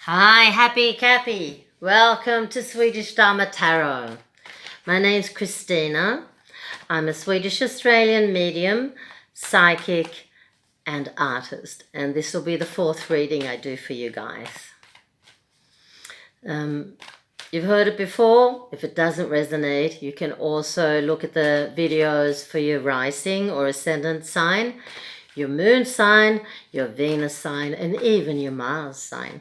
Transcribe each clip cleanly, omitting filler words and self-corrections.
Hi, happy Cappy. Welcome to Swedish Dharma Tarot. My name's Christina. I'm a Swedish Australian medium, psychic, and artist. And this will be the fourth reading I do for you guys. You've heard it before. If it doesn't resonate, you can also look at the videos for your rising or ascendant sign, your moon sign, your Venus sign, and even your Mars sign.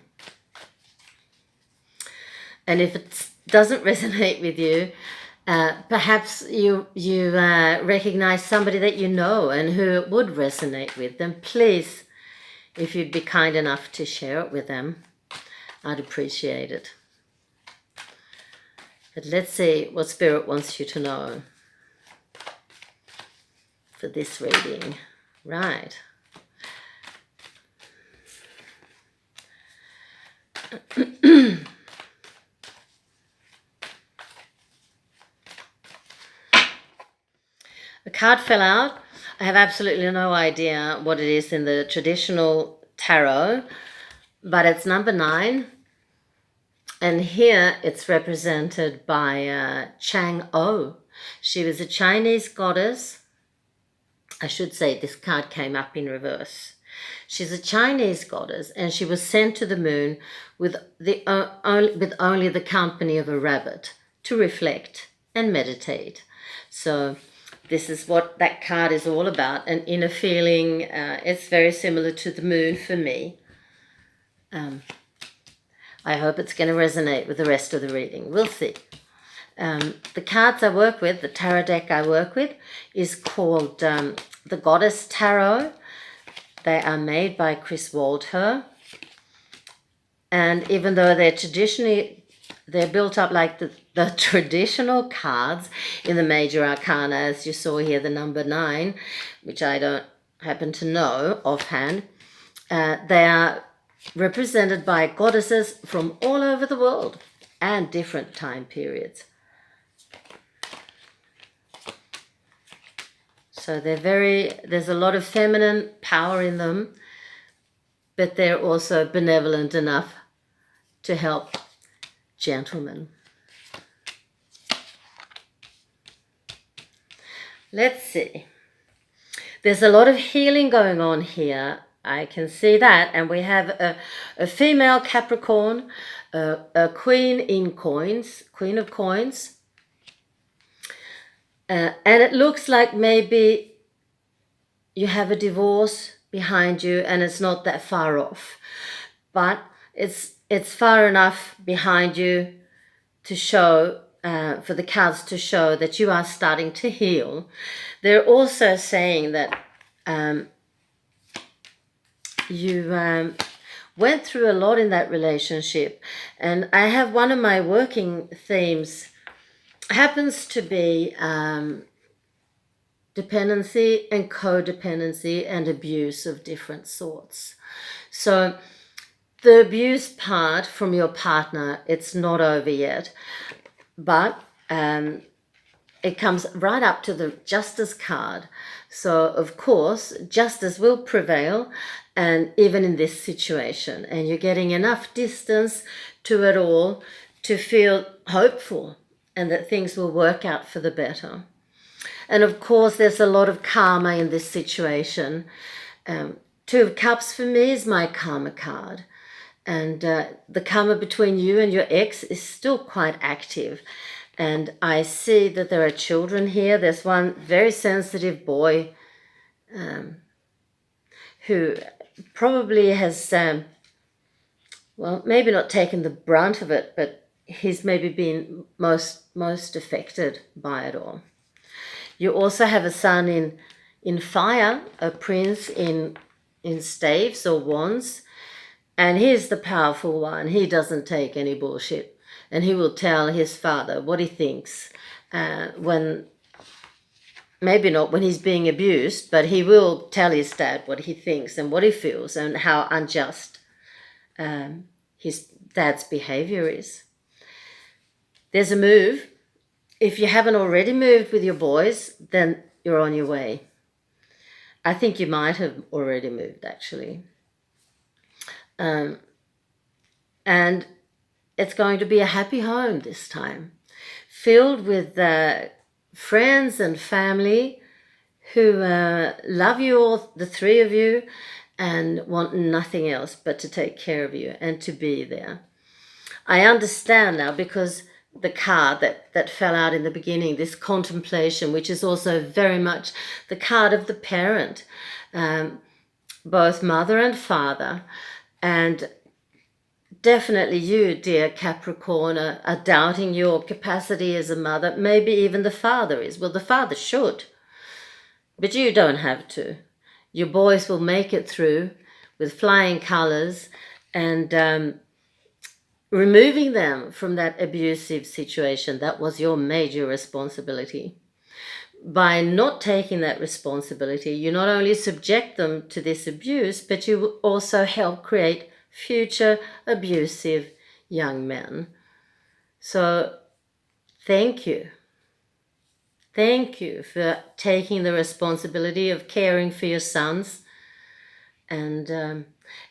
And if it doesn't resonate with you, perhaps you recognize somebody that you know and who it would resonate with, then please, if you'd be kind enough to share it with them, I'd appreciate it. But let's see what Spirit wants you to know for this reading. Right. A card fell out. I have absolutely no idea what it is in the traditional tarot, but it's number 9. And here it's represented by Chang'o. She was a Chinese goddess. I should say this card came up in reverse. She's a Chinese goddess, and she was sent to the moon with only the company of a rabbit to reflect and meditate. So this is what that card is all about, an inner feeling. It's very similar to the moon for me. I hope it's going to resonate with the rest of the reading. We'll see. The cards I work with, the tarot deck I work with, is called the Goddess Tarot. They are made by Chris Waldher. And even though they're built up like the traditional cards in the major arcana, as you saw here, the number 9, which I don't happen to know offhand, they are represented by goddesses from all over the world and different time periods. So there's a lot of feminine power in them, but they're also benevolent enough to help gentlemen. Let's see. There's a lot of healing going on here. I can see that. And we have a female Capricorn, a queen of coins. And it looks like maybe you have a divorce behind you and it's not that far off. But it's far enough behind you to show, for the cards to show that you are starting to heal. They're also saying that you went through a lot in that relationship. And I have one of my working themes happens to be dependency and codependency and abuse of different sorts. So the abuse part from your partner, it's not over yet, but it comes right up to the Justice card. So, of course, justice will prevail, and even in this situation. And you're getting enough distance to it all to feel hopeful and that things will work out for the better. And, of course, there's a lot of karma in this situation. 2 of Cups for me is my karma card. And the karma between you and your ex is still quite active. And I see that there are children here. There's one very sensitive boy who probably has, maybe not taken the brunt of it, but he's maybe been most affected by it all. You also have a sun in fire, a prince in staves or wands. And he's the powerful one. He doesn't take any bullshit. And he will tell his father what he thinks maybe not when he's being abused, but he will tell his dad what he thinks and what he feels and how unjust his dad's behavior is. There's a move. If you haven't already moved with your boys, then you're on your way. I think you might have already moved, actually. And it's going to be a happy home this time, filled with friends and family who love you all, the three of you, and want nothing else but to take care of you and to be there. I understand now, because the card that fell out in the beginning, this contemplation, which is also very much the card of the parent, both mother and father, and definitely you, dear Capricorn, are doubting your capacity as a mother. Maybe even the father is. Well, the father should, but you don't have to. Your boys will make it through with flying colors, and removing them from that abusive situation. That was your major responsibility. By not taking that responsibility, you not only subject them to this abuse, but you also help create future abusive young men. So thank you. Thank you for taking the responsibility of caring for your sons and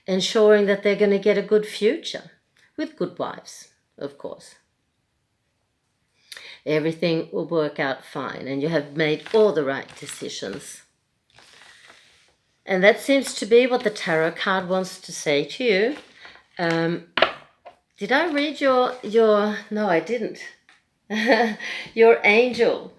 ensuring that they're going to get a good future with good wives, of course. Everything will work out fine, and you have made all the right decisions. And that seems to be what the tarot card wants to say to you. Did I read your no, I didn't. Your angel.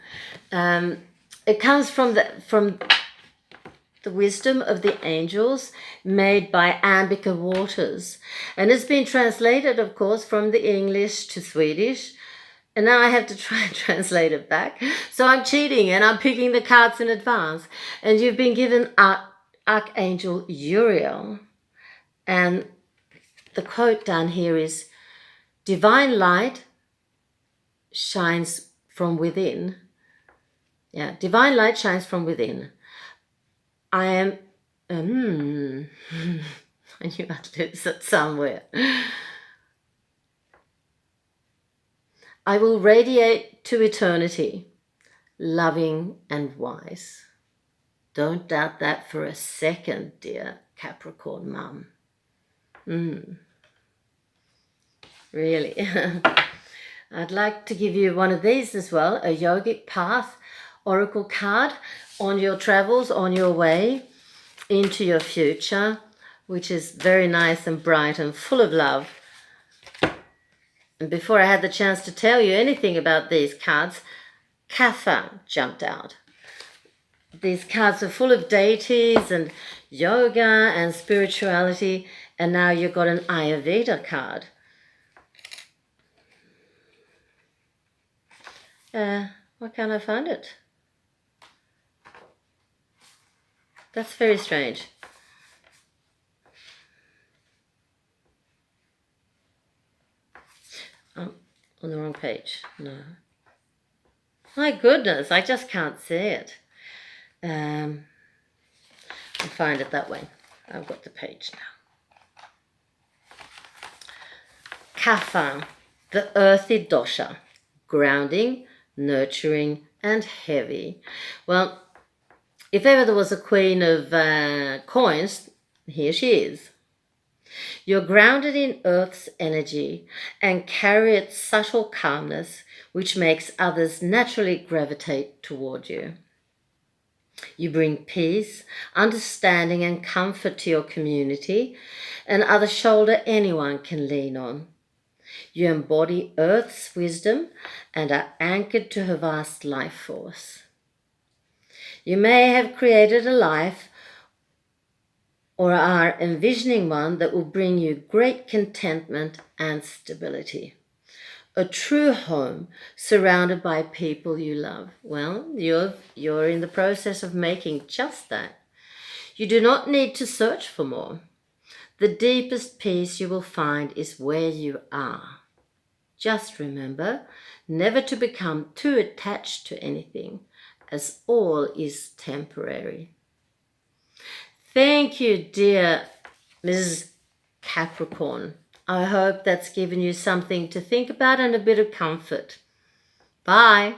It comes from the wisdom of the angels, made by Ambika Waters, and it's been translated, of course, from the English to Swedish, and now I have to try and translate it back. So I'm cheating and I'm picking the cards in advance. And you've been given Archangel Uriel, and the quote down here is, "Divine light shines from within." Yeah, divine light shines from within. I am, I knew I'd lose it somewhere. I will radiate to eternity, loving and wise. Don't doubt that for a second, dear Capricorn mum. Really. I'd like to give you one of these as well, a yogic path oracle card on your travels, on your way into your future, which is very nice and bright and full of love. And before I had the chance to tell you anything about these cards, Kapha jumped out. These cards are full of deities and yoga and spirituality, and now you've got an Ayurveda card. Why can't I find it? That's very strange. Oh, on the wrong page. No. My goodness, I just can't see it. I'll find it that way. I've got the page now. Kapha, the earthy dosha, grounding, nurturing, and heavy. Well, if ever there was a queen of coins, here she is. You're grounded in Earth's energy and carry its subtle calmness, which makes others naturally gravitate toward you. You bring peace, understanding, and comfort to your community, and are the shoulder anyone can lean on. You embody Earth's wisdom and are anchored to her vast life force. You may have created a life or are envisioning one that will bring you great contentment and stability. A true home surrounded by people you love. Well, you're in the process of making just that. You do not need to search for more. The deepest peace you will find is where you are. Just remember never to become too attached to anything, as all is temporary. Thank you, dear Mrs. Capricorn. I hope that's given you something to think about and a bit of comfort. Bye.